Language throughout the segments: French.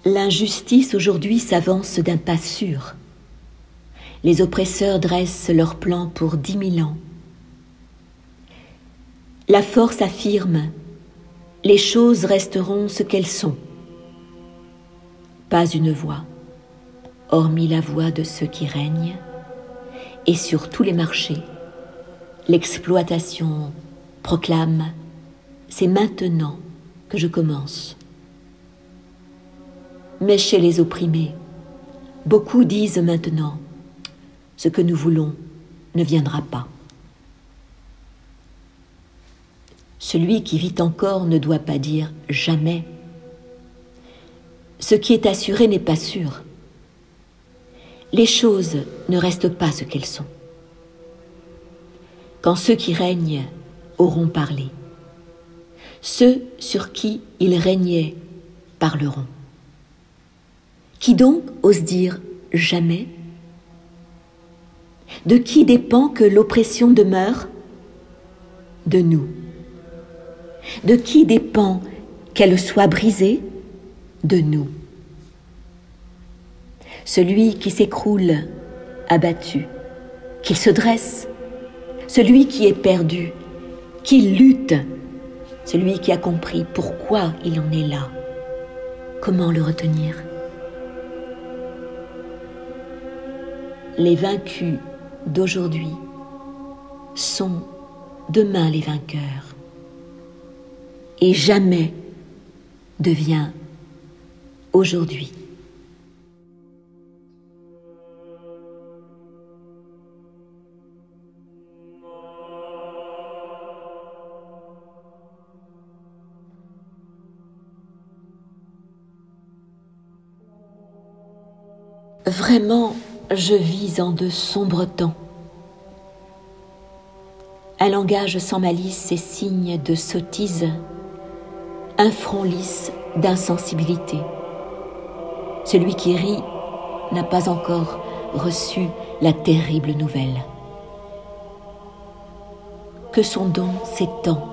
L'injustice aujourd'hui s'avance d'un pas sûr. Les oppresseurs dressent leurs plans pour 10 000 ans. La force affirme, les choses resteront ce qu'elles sont. Pas une voix, hormis la voix de ceux qui règnent, et sur tous les marchés, l'exploitation proclame « c'est maintenant que je commence ». Mais chez les opprimés, beaucoup disent maintenant « ce que nous voulons ne viendra pas ». Celui qui vit encore ne doit pas dire « jamais ». Ce qui est assuré n'est pas sûr. Les choses ne restent pas ce qu'elles sont. Quand ceux qui règnent auront parlé, ceux sur qui ils régnaient parleront. Qui donc ose dire « jamais » ? De qui dépend que l'oppression demeure ? De nous. De qui dépend qu'elle soit brisée ? De nous. Celui qui s'écroule, abattu, qu'il se dresse, celui qui est perdu, qu'il lutte, celui qui a compris pourquoi il en est là, comment le retenir ? Les vaincus d'aujourd'hui sont demain les vainqueurs. Et jamais devient aujourd'hui. Vraiment, je vis en de sombres temps. Un langage sans malice et signe de sottise, un front lisse d'insensibilité. Celui qui rit n'a pas encore reçu la terrible nouvelle. Que sont donc ces temps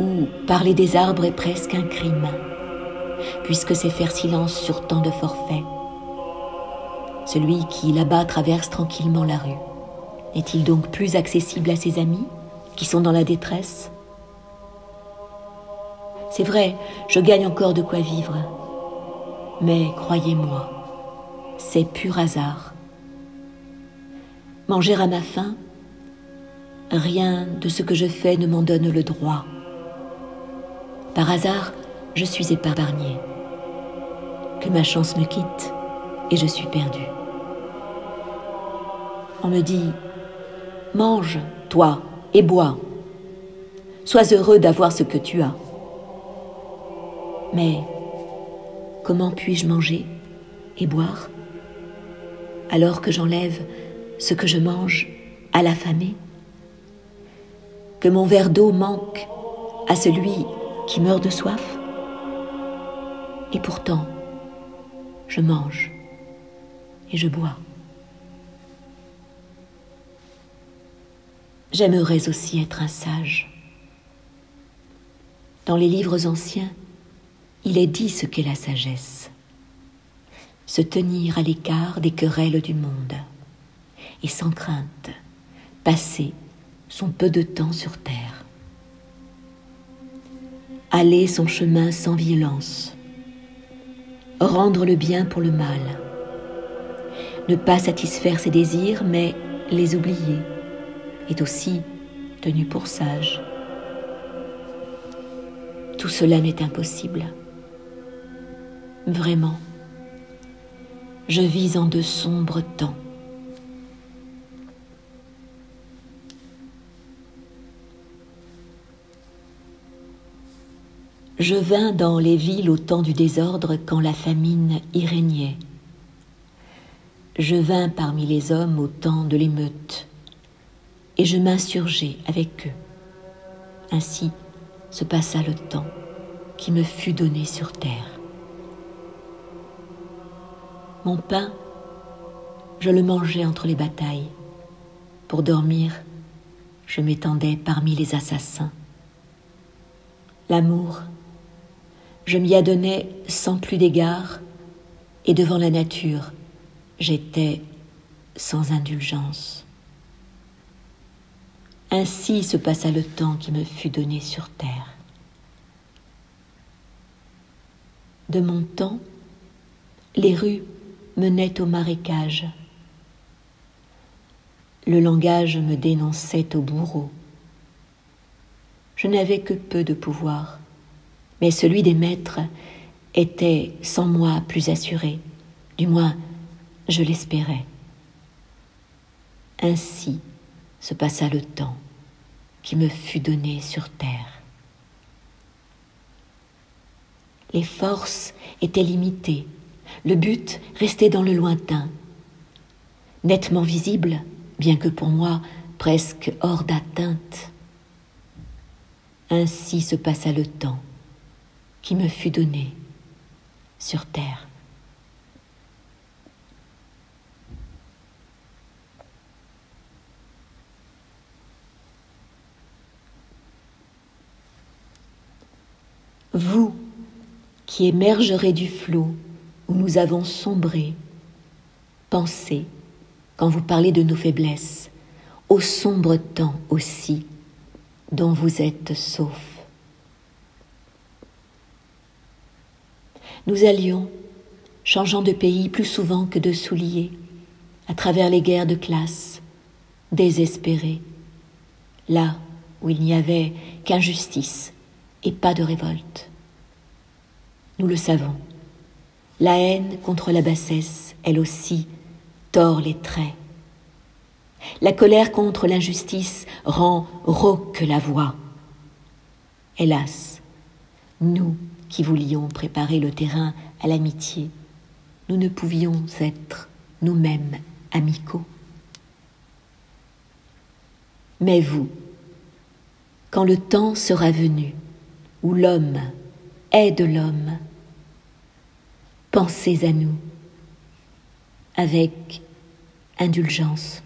où parler des arbres est presque un crime, puisque c'est faire silence sur tant de forfaits. Celui qui là-bas traverse tranquillement la rue, est-il donc plus accessible à ses amis qui sont dans la détresse ? C'est vrai, je gagne encore de quoi vivre, mais croyez-moi, c'est pur hasard. Manger à ma faim, rien de ce que je fais ne m'en donne le droit. Par hasard, je suis épargné. Que ma chance me quitte et je suis perdu. On me dit « Mange, toi, et bois. Sois heureux d'avoir ce que tu as. » Mais comment puis-je manger et boire alors que j'enlève ce que je mange à l'affamé ? Que mon verre d'eau manque à celui qui meurt de soif ? Et pourtant, je mange et je bois. J'aimerais aussi être un sage. Dans les livres anciens, il est dit ce qu'est la sagesse. Se tenir à l'écart des querelles du monde et sans crainte, passer son peu de temps sur terre. Aller son chemin sans violence, rendre le bien pour le mal, ne pas satisfaire ses désirs mais les oublier, est aussi tenu pour sage. Tout cela m'est impossible. Vraiment, je vis en de sombres temps. Je vins dans les villes au temps du désordre quand la famine y régnait. Je vins parmi les hommes au temps de l'émeute, et je m'insurgeai avec eux. Ainsi se passa le temps qui me fut donné sur terre. Mon pain, je le mangeais entre les batailles. Pour dormir, je m'étendais parmi les assassins. L'amour, je m'y adonnais sans plus d'égard, et devant la nature, j'étais sans indulgence. Ainsi se passa le temps qui me fut donné sur terre. De mon temps, les rues menaient au marécage. Le langage me dénonçait au bourreau. Je n'avais que peu de pouvoir, mais celui des maîtres était sans moi plus assuré, du moins je l'espérais. Ainsi se passa le temps qui me fut donné sur terre. Les forces étaient limitées, le but restait dans le lointain. Nettement visible, bien que pour moi presque hors d'atteinte. Ainsi se passa le temps qui me fut donné sur terre. Vous qui émergerez du flot où nous avons sombré, pensez, quand vous parlez de nos faiblesses, au sombre temps aussi dont vous êtes saufs. Nous allions, changeant de pays plus souvent que de souliers, à travers les guerres de classe, désespérés, là où il n'y avait qu'injustice et pas de révolte. Nous le savons, la haine contre la bassesse, elle aussi, tord les traits. La colère contre l'injustice rend rauque la voix. Hélas, nous qui voulions préparer le terrain à l'amitié, nous ne pouvions être nous-mêmes amicaux. Mais vous, quand le temps sera venu, où l'homme aide l'homme, pensez à nous avec indulgence.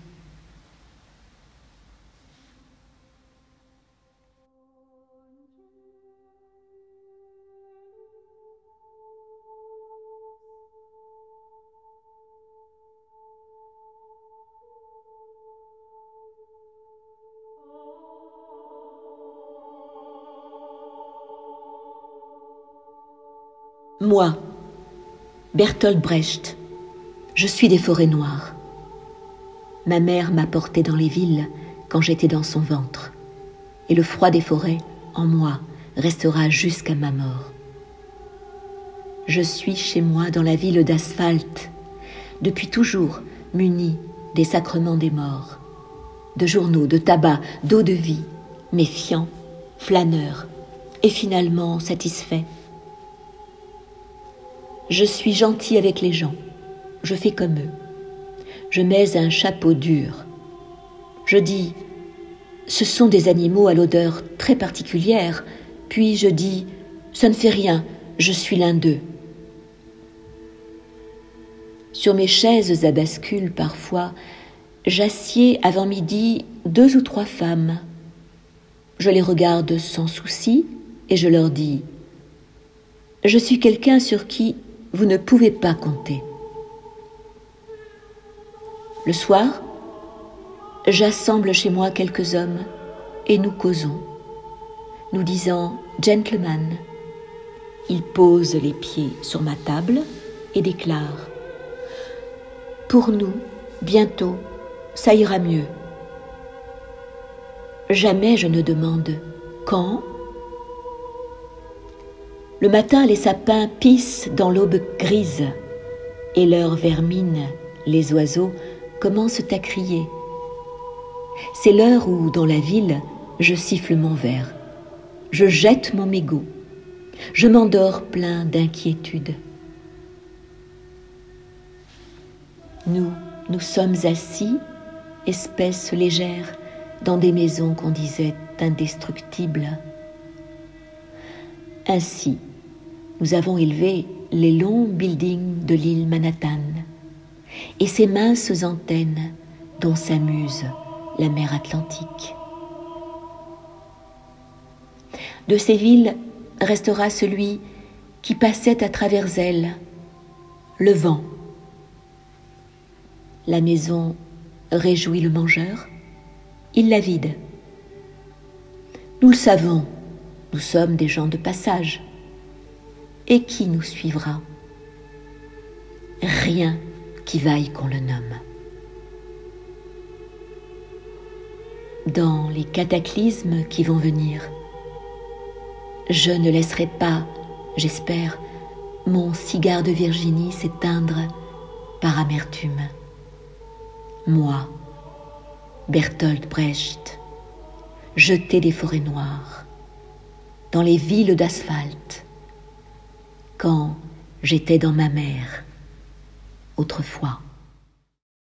Moi, Bertolt Brecht, je suis des forêts noires. Ma mère m'a porté dans les villes quand j'étais dans son ventre, et le froid des forêts, en moi, restera jusqu'à ma mort. Je suis chez moi dans la ville d'asphalte, depuis toujours munie des sacrements des morts, de journaux, de tabac, d'eau de vie, méfiant, flâneur, et finalement satisfait. Je suis gentil avec les gens, je fais comme eux. Je mets un chapeau dur. Je dis, ce sont des animaux à l'odeur très particulière, puis je dis, ça ne fait rien, je suis l'un d'eux. Sur mes chaises à bascule, parfois, j'assieds avant midi 2 ou 3 femmes. Je les regarde sans souci et je leur dis, je suis quelqu'un sur qui vous ne pouvez pas compter. Le soir, j'assemble chez moi quelques hommes et nous causons, nous disant « gentleman ». Ils posent les pieds sur ma table et déclarent « Pour nous, bientôt, ça ira mieux ». Jamais je ne demande « quand ?» Le matin, les sapins pissent dans l'aube grise et leurs vermines, les oiseaux, commencent à crier. C'est l'heure où, dans la ville, je siffle mon verre. Je jette mon mégot. Je m'endors plein d'inquiétude. Nous sommes assis, espèces légères, dans des maisons qu'on disait indestructibles. Ainsi, nous avons élevé les longs buildings de l'île Manhattan et ces minces antennes dont s'amuse la mer Atlantique. De ces villes restera celui qui passait à travers elle, le vent. La maison réjouit le mangeur, il la vide. Nous le savons, nous sommes des gens de passage. Et qui nous suivra? Rien qui vaille qu'on le nomme. Dans les cataclysmes qui vont venir, je ne laisserai pas, j'espère, mon cigare de Virginie s'éteindre par amertume. Moi, Bertolt Brecht, jeté des forêts noires, dans les villes d'asphalte, quand j'étais dans ma mère, autrefois.